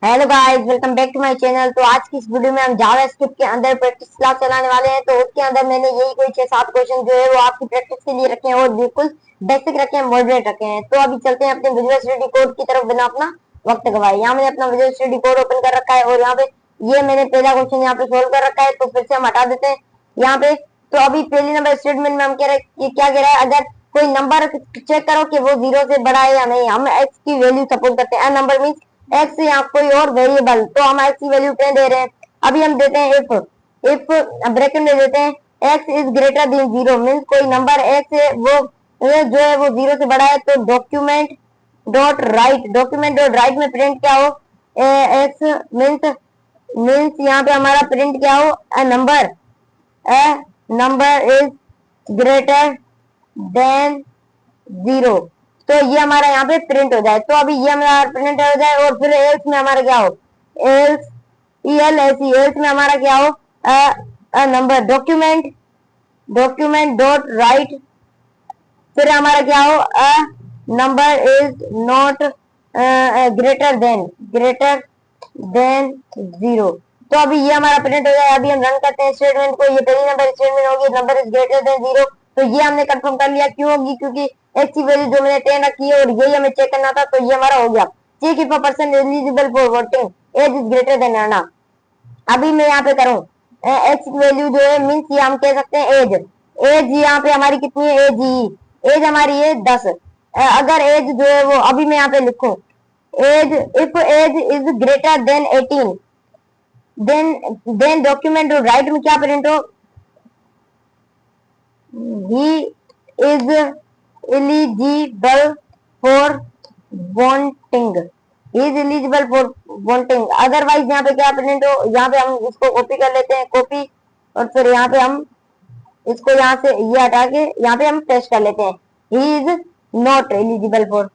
Hello guys, welcome back to my channel. तो आज की इस वीडियो में हम जावास्क्रिप्ट के अंदर प्रैक्टिस क्लास चलाने वाले हैं। तो उसके अंदर मैंने यही कोई 6-7 क्वेश्चन जो है वो आपकी प्रैक्टिस के लिए रखे हैं और बिल्कुल बेसिक रखे हैं, मॉडरेट रखे हैं। तो अभी चलते हैं अपने विजुअल स्टडी कोड की तरफ बिना अपना वक्त गवाए। यहाँ मैंने अपना विजुअल स्टडी कोड ओपन कर रखा है और यहाँ पे ये मैंने पहला क्वेश्चन यहाँ पे सोल्व कर रखा है। तो फिर से हम हटा देते हैं यहाँ पे। तो अभी पहली नंबर स्टेटमेंट में हम कह रहे हैं क्या कह रहा है, अगर कोई नंबर चेक करो कि वो 0 से बड़ा है या नहीं। हम एक्स की वैल्यू सपोज करते हैं, नंबर मीन एक्स या कोई और वेरिएबल, तो हम एक्स की वैल्यू 10 दे रहे हैं। अभी हम देते हैं इफ ब्रैकेट में देते हैं x is greater then 0, mean कोई नंबर एक्स है वो जो है वो 0 से बड़ा है। तो डॉक्यूमेंट डॉट राइट में प्रिंट क्या हो, एक्स मीन्स यहाँ पे हमारा प्रिंट क्या हो, अ नंबर इज ग्रेटर देन 0। तो ये हमारा यहाँ पे प्रिंट हो जाए। तो अभी ये हमारा प्रिंट हो जाए और फिर एल्स में हमारा क्या हो, एल्स एल्स में हमारा क्या हो, नंबर डॉक्यूमेंट डॉट राइट, फिर हमारा क्या हो, number is not greater than 0। तो अभी ये हमारा प्रिंट हो जाए। अभी हम रन करते हैं स्टेटमेंट को। ये पहली नंबर स्टेटमेंट होगी, नंबर इज ग्रेटर देन 0। तो ये हमने कंफर्म कर लिया। क्यों होगी, क्योंकि एक्स की वैल्यू जो मैंने 10 रखी है और यही हमें चेक करना था। तो ये हमारा हो गया। Check if a person eligible for voting age is greater than अर्ना। अभी मैं यहाँ पे करूँ एक्स की वैल्यू जो है, मीन्स ये हम कह सकते हैं एज यहाँ पे हमारी कितनी है, एज हमारी है 10। अगर एज जो है वो, अभी मैं यहाँ पे लिखूं age, if age is greater than 18, then document write में क्या प्रिंट हो, he is eligible for voting, is eligible for voting. Otherwise यहाँ पे क्या प्रिंट हो, यहाँ पे हम इसको कॉपी कर लेते हैं, कॉपी, और फिर यहाँ पे हम इसको यहाँ से ये हटा के यहाँ पे हम पेस्ट कर लेते हैं, he is not eligible for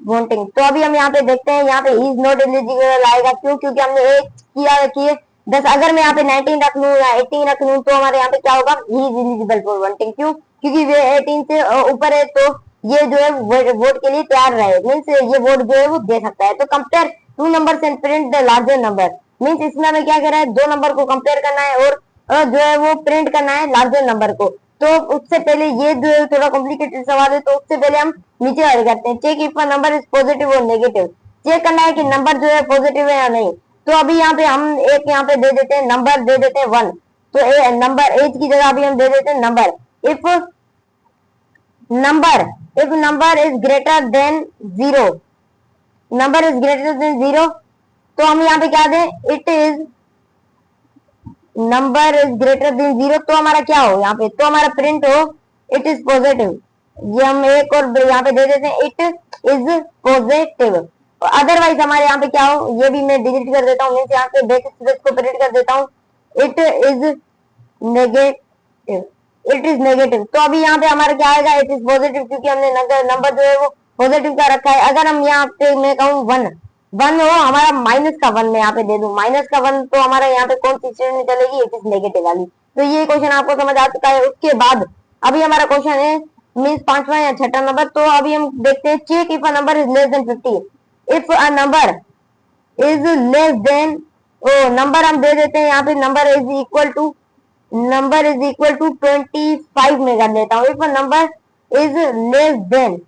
voting. तो अभी हम यहाँ पे देखते हैं, यहाँ पे ही इज नॉट एलिजिबल आएगा। क्यों, क्योंकि हमने एक किया रखी है 10। अगर मैं यहाँ पे 19 रख लूँ या 18 रख लूँ तो हमारे यहाँ पे क्या होगा, ही इज एलिजिबल फॉर वोटिंग। क्यों, क्योंकि वे 18 से ऊपर है, तो ये जो है वोट के लिए तैयार रहे, मीन्स ये वोट जो है वो दे सकता है। तो compare two numbers and print the larger number, means इसमें हमें क्या कह रहा है, दो नंबर को कंपेयर करना है और जो है वो प्रिंट करना है लार्जर नंबर को। तो उससे पहले ये जो है थोड़ा कॉम्प्लिकेटेड सवाल है, तो उससे पहले हम नीचे वाले करते हैं, check if a number is positive और नेगेटिव। चेक करना है कि नंबर जो है पॉजिटिव है या नहीं। तो अभी यहाँ पे हम एक यहाँ पे दे देते हैं, नंबर दे देते हैं 1। तो नंबर एज की जगह अभी हम दे देते हैं number. If number is greater then 0, number is greater then 0, तो हम यहाँ पे क्या दें, it is number is greater then 0। तो हमारा क्या हो यहाँ पे, तो हमारा प्रिंट हो इट इज पॉजिटिव। ये हम एक और यहाँ पे दे देते हैं, इट इज पॉजिटिव। अदरवाइज हमारे यहाँ पे क्या हो, ये भी मैं डिलीट कर देता हूँ, मीन्स यहाँ पे बेसिक स्पेस को प्रिंट कर देता हूँ, it is negative, it is negative. तो अभी यहाँ पे हमारा क्या आएगा, इट इज पॉजिटिव, क्योंकि हमने नंबर जो है वो पॉजिटिव का रखा है। अगर हम यहाँ पे मैं कहूँ 1 हो, हमारा माइनस का 1 मैं यहाँ पे दे दूं, माइनस का 1, तो हमारा यहाँ पे कौन सी स्टेटमेंट चलेगी, इट इज नेगेटिव वाली। तो ये क्वेश्चन आपको समझ आ चुका है। उसके बाद अभी हमारा क्वेश्चन है मीन्स 5वां या 6वां नंबर। तो अभी हम देखते हैं, check if a number is less than 50, if a number is less than, ओ नंबर हम दे देते हैं यहाँ पे, नंबर इज इक्वल टू 25 में कर लेता हूँ। If a number is less than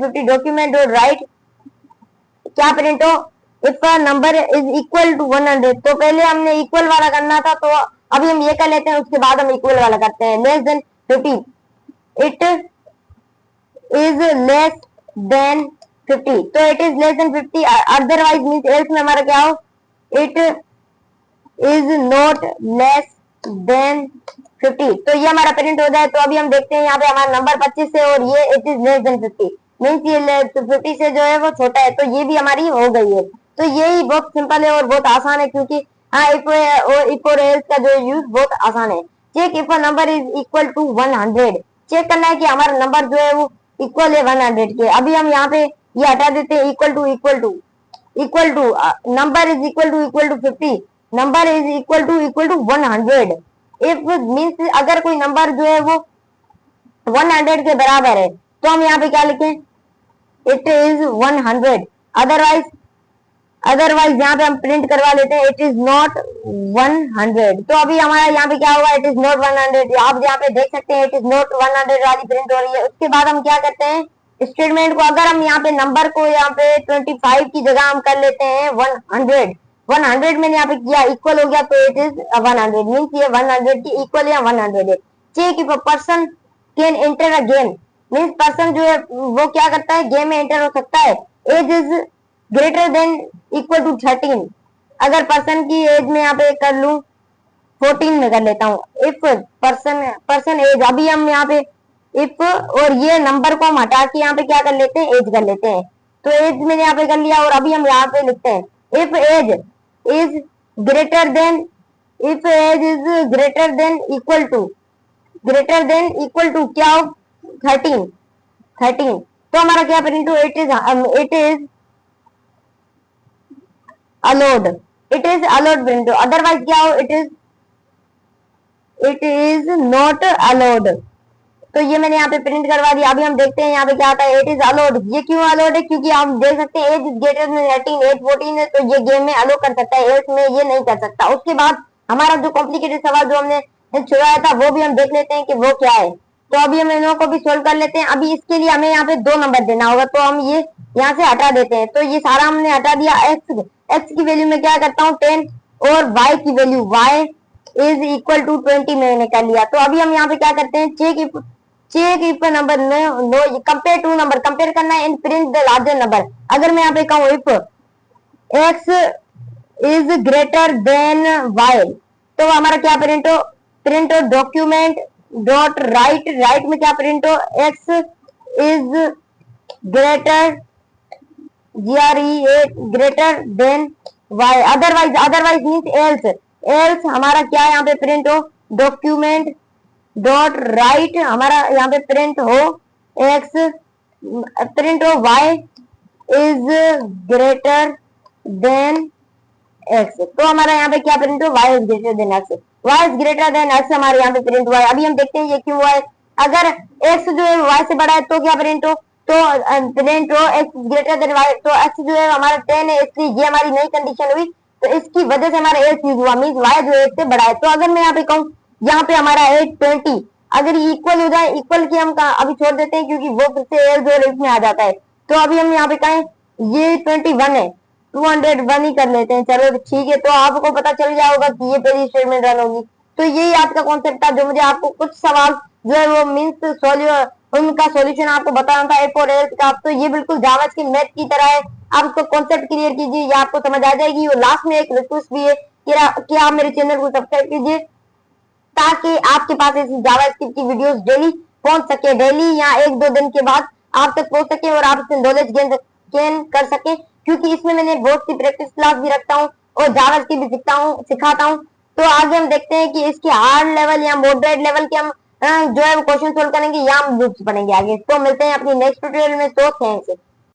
50 document और राइट क्या प्रिंट हो, if a number is equal to 100। तो पहले हमने इक्वल वाला करना था, तो अभी हम ये कर लेते हैं, उसके बाद हम इक्वल वाला करते हैं। Less than 50, it is less than 50, तो it is less than 50। Otherwise means else में हमारा क्या हो, it is not less than 50। तो ये हमारा प्रिंट हो जाए। तो अभी हम देखते हैं, यहाँ पे हमारा नंबर 25 है और ये it is less than 50, means ये 50 से जो है वो छोटा है। तो ये भी हमारी हो गई है। तो यही बहुत सिंपल है और बहुत आसान है, क्योंकि हाँ इफ और एल्स का जो यूज बहुत आसान है। Check if a number is equal to 100, check करना है कि हमारा नंबर जो है वो इक्वल है 100 के। अभी हम यहाँ पे ये हटा देते हैं, equal to number is equal to 50, number is equal to 100। If means अगर कोई नंबर जो है वो 100 के बराबर है, तो हम यहाँ पे क्या लिखें, इट इज 100। अदरवाइज यहाँ पे हम प्रिंट करवा लेते हैं इट इज नॉट 100। तो अभी हमारा यहाँ पे क्या होगा, इट इज नॉट 100। आप यहाँ पे देख सकते हैं इट इज नॉट 100 वाली प्रिंट हो रही है। उसके बाद हम क्या करते हैं, स्टेटमेंट को अगर हम यहाँ पे नंबर को यहाँ पे 25 की जगह हम कर लेते हैं 100। 100 मैंने यहाँ पे किया इक्वल हो गया, तो इट इज 100 मीन्स ये 100 की इक्वल या 100 है। Check if a person can enter a game, means person जो है वो क्या करता है, गेम में एंटर हो सकता है। Age is greater than equal to 13। अगर पर्सन की एज में यहाँ पे कर लू 14 में कर लेता हूँ। इफ पर्सन एज, अभी हम यहाँ पे इफ और ये नंबर को हम हटा के यहाँ पे क्या कर लेते हैं, एज कर लेते हैं। तो एज मैंने यहाँ पे कर लिया और अभी हम यहाँ पे लिखते हैं if age is greater than, if age is greater than equal to क्या हो 13। तो हमारा क्या प्रिंट हो, it is allowed, it is allowed print हो। अदरवाइज क्या हो, इट इज नॉट अलाउड। तो ये मैंने यहाँ पे प्रिंट करवा दिया। अभी हम देखते हैं यहाँ पे क्या आता है, इट इज अलाउड। ये क्यों अलाउड है, क्योंकि आप देख सकते हैं age is greater than 18, age 14 है, तो ये गेम में अलाउ कर सकता है, एज में ये नहीं कर सकता। उसके बाद हमारा जो कॉम्प्लिकेटेड सवाल जो हमने छुड़ाया था वो भी हम देख लेते हैं कि वो क्या है। तो अभी हम इनको को भी सोल्व कर लेते हैं। अभी इसके लिए हमें यहाँ पे 2 नंबर देना होगा, तो हम ये यहाँ से हटा देते हैं। तो ये सारा हमने हटा दिया। एक्स की वैल्यू में क्या करता हूँ 10 और वाई की value y is equal to 20 मैंने कर लिया। तो अभी हम यहाँ पे क्या करते हैं, check if number no compare two number, compare करना है and print the larger number. अगर मैं यहाँ पे कहूँ if X is greater than Y, तो हमारा क्या प्रिंट हो डॉक्यूमेंट डॉट राइट में क्या प्रिंट हो, X is greater greater than Y. Otherwise means else हमारा क्या यहाँ पे प्रिंट हो, डॉक्यूमेंट डॉट राइट हमारा यहाँ पे प्रिंट हो Y is greater than X. तो हमारा यहाँ पे क्या प्रिंट हो, Y is greater than X, Y is greater than X हमारे यहाँ पे प्रिंट हुआ है। अभी हम देखते हैं ये क्यों हुआ है। अगर एक्स जो है वाई से बड़ा है तो क्या प्रिंट हो, तो प्रिंट हो एक्स ग्रेटर देन वाई। तो एक्स जो है हमारा 10 है, इसलिए ये हमारी नई कंडीशन हुई, तो इसकी वजह से हमारा एक्स यूज हुआ, मीन वाई जो है से बड़ा है। तो अगर मैं यहाँ पे कहूँ यहाँ पे हमारा है 20, अगर ये इक्वल हो जाए, इक्वल की हम अभी छोड़ देते हैं क्योंकि वो फिर से एल जो इसमें आ जाता है। तो अभी हम यहाँ पे कहें ये 21 है, 201 ही कर लेते हैं, चलो ठीक है। तो आपको पता चल गया होगा कि ये पहली स्टेटमेंट रन होगी। तो यही आज का कॉन्सेप्ट था, जो मुझे आपको कुछ सवाल जो है वो मीन्स उनका सॉल्यूशन आपको बताना था एफ और एल का। तो ये बिल्कुल जावा की मैथ की तरह है, आप उसको कॉन्सेप्ट क्लियर कीजिए, ये आपको समझ आ जाएगी। और लास्ट में एक रिक्वेस्ट भी है कि आप मेरे चैनल को सब्सक्राइब कीजिए, ताकि आपके पास ऐसी जावास्क्रिप्ट की वीडियोस डेली पहुंच सके, डेली या 1-2 दिन के बाद आप तक पहुंच सके और आप इससे नॉलेज गेन कर सके। क्योंकि इसमें मैंने बहुत सी प्रैक्टिस क्लास भी रखता हूँ और जावास्क्रिप्ट भी सिखाता हूँ। तो आगे हम देखते हैं कि इसके हार्ड लेवल या मॉडरेट लेवल के हम जो है वो क्वेश्चन सोल्व करेंगे या हम लूप्स पढ़ेंगे आगे। तो मिलते हैं अपनी नेक्स्ट ट्यूटोरियल में। तो थैंक्स।